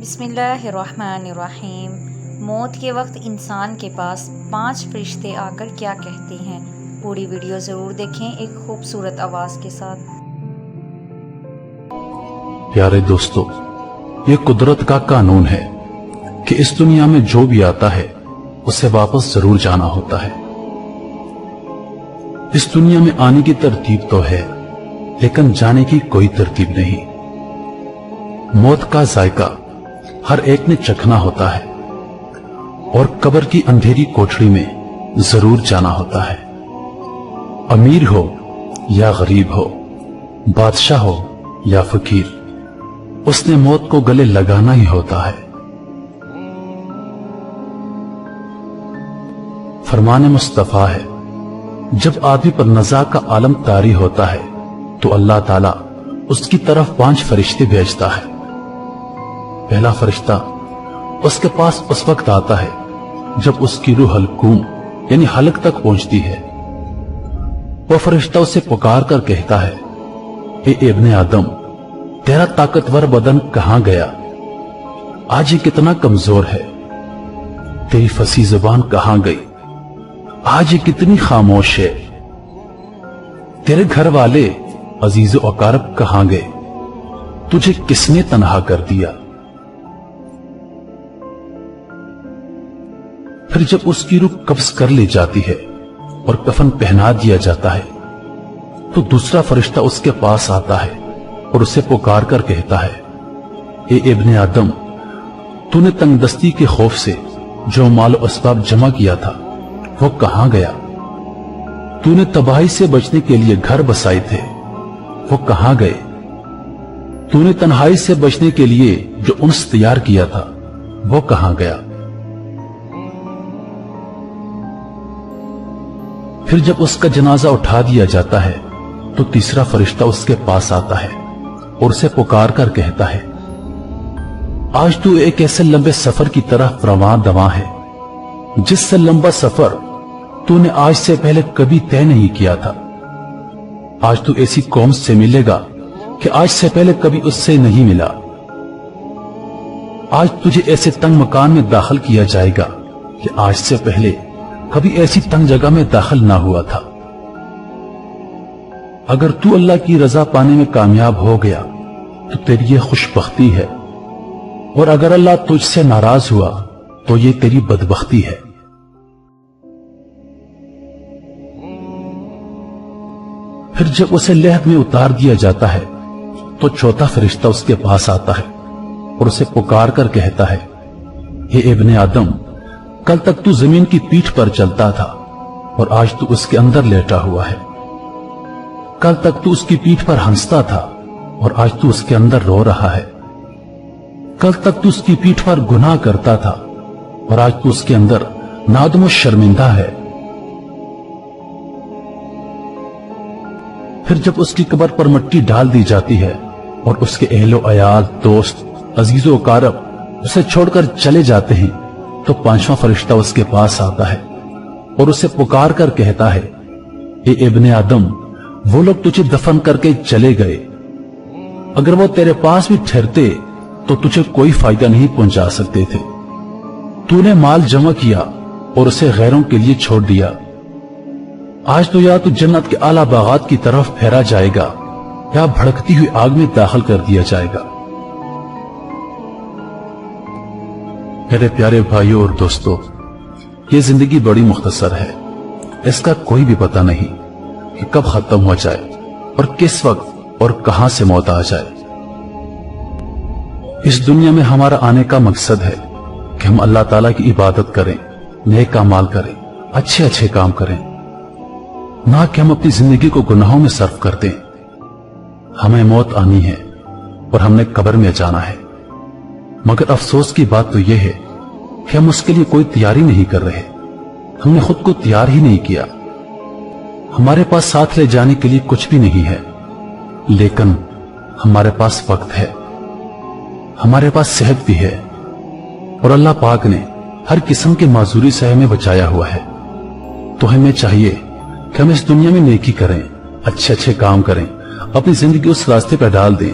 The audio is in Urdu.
بسم اللہ الرحمن الرحیم۔ موت کے وقت انسان کے پاس 5 فرشتے آ کر کیا کہتے ہیں، پوری ویڈیو ضرور دیکھیں ایک خوبصورت آواز کے ساتھ۔ پیارے دوستو، یہ قدرت کا قانون ہے کہ اس دنیا میں جو بھی آتا ہے اسے واپس ضرور جانا ہوتا ہے۔ اس دنیا میں آنے کی ترتیب تو ہے لیکن جانے کی کوئی ترتیب نہیں۔ موت کا ذائقہ ہر ایک نے چکھنا ہوتا ہے اور قبر کی اندھیری کوٹھڑی میں ضرور جانا ہوتا ہے۔ امیر ہو یا غریب ہو، بادشاہ ہو یا فقیر، اس نے موت کو گلے لگانا ہی ہوتا ہے۔ فرمان مصطفیٰ ہے، جب آدمی پر نزاع کا عالم طاری ہوتا ہے تو اللہ تعالیٰ اس کی طرف 5 فرشتے بھیجتا ہے۔ پہلا فرشتہ اس کے پاس اس وقت آتا ہے جب اس کی روح حلقوم یعنی حلق تک پہنچتی ہے۔ وہ فرشتہ اسے پکار کر کہتا ہے، اے ابن آدم، تیرا طاقتور بدن کہاں گیا؟ آج یہ کتنا کمزور ہے۔ تیری فصیح زبان کہاں گئی؟ آج یہ کتنی خاموش ہے۔ تیرے گھر والے عزیز و اقارب کہاں گئے؟ تجھے کس نے تنہا کر دیا؟ پھر جب اس کی روح قبض کر لی جاتی ہے اور کفن پہنا دیا جاتا ہے تو دوسرا فرشتہ اس کے پاس آتا ہے اور اسے پکار کر کہتا ہے، اے ابن آدم، تو نے تنگ دستی کے خوف سے جو مال و اسباب جمع کیا تھا وہ کہاں گیا؟ تو نے تباہی سے بچنے کے لیے گھر بسائے تھے، وہ کہاں گئے؟ تو نے تنہائی سے بچنے کے لیے جو انس تیار کیا تھا وہ کہاں گیا؟ پھر جب اس کا جنازہ اٹھا دیا جاتا ہے تو تیسرا فرشتہ اس کے پاس آتا ہے اور اسے پکار کر کہتا ہے، آج تو ایک ایسے لمبے سفر کی طرف رواں دواں ہے جس سے لمبا سفر تو نے آج سے پہلے کبھی طے نہیں کیا تھا۔ آج تو ایسی قوم سے ملے گا کہ آج سے پہلے کبھی اس سے نہیں ملا۔ آج تجھے ایسے تنگ مکان میں داخل کیا جائے گا کہ آج سے پہلے کبھی ایسی تنگ جگہ میں داخل نہ ہوا تھا۔ اگر تو اللہ کی رضا پانے میں کامیاب ہو گیا تو تیری یہ خوش بختی ہے، اور اگر اللہ تجھ سے ناراض ہوا تو یہ تیری بدبختی ہے۔ پھر جب اسے لہد میں اتار دیا جاتا ہے تو چوتھا فرشتہ اس کے پاس آتا ہے اور اسے پکار کر کہتا ہے، اے ابن آدم، کل تک تو زمین کی پیٹھ پر چلتا تھا اور آج تو اس کے اندر لیٹا ہوا ہے۔ کل تک تو اس کی پیٹھ پر ہنستا تھا اور آج تو اس کے اندر رو رہا ہے۔ کل تک تو اس کی پیٹھ پر گناہ کرتا تھا اور آج تو اس کے اندر نادم و شرمندہ ہے۔ پھر جب اس کی قبر پر مٹی ڈال دی جاتی ہے اور اس کے اہل و عیال، دوست، عزیز و اقارب اسے چھوڑ کر چلے جاتے ہیں تو 5واں فرشتہ اس کے پاس آتا ہے اور اسے پکار کر کہتا ہے، اے ابن آدم، وہ لوگ تجھے دفن کر کے چلے گئے، اگر وہ تیرے پاس بھی ٹھہرتے تو تجھے کوئی فائدہ نہیں پہنچا سکتے تھے۔ تو نے مال جمع کیا اور اسے غیروں کے لیے چھوڑ دیا۔ آج تو یا تو جنت کے اعلیٰ باغات کی طرف پھیرا جائے گا یا بھڑکتی ہوئی آگ میں داخل کر دیا جائے گا۔ میرے پیارے بھائیوں اور دوستو، یہ زندگی بڑی مختصر ہے، اس کا کوئی بھی پتہ نہیں کہ کب ختم ہو جائے اور کس وقت اور کہاں سے موت آ جائے۔ اس دنیا میں ہمارا آنے کا مقصد ہے کہ ہم اللہ تعالیٰ کی عبادت کریں، نیک اعمال کریں، اچھے اچھے کام کریں، نہ کہ ہم اپنی زندگی کو گناہوں میں صرف کر دیں۔ ہمیں موت آنی ہے اور ہم نے قبر میں جانا ہے، مگر افسوس کی بات تو یہ ہے کہ ہم اس کے لیے کوئی تیاری نہیں کر رہے۔ ہم نے خود کو تیار ہی نہیں کیا۔ ہمارے پاس ساتھ لے جانے کے لیے کچھ بھی نہیں ہے، لیکن ہمارے پاس وقت ہے، ہمارے پاس صحت بھی ہے، اور اللہ پاک نے ہر قسم کے معذوری سے ہمیں بچایا ہوا ہے۔ تو ہمیں چاہیے کہ ہم اس دنیا میں نیکی کریں، اچھے اچھے کام کریں، اپنی زندگی اس راستے پہ ڈال دیں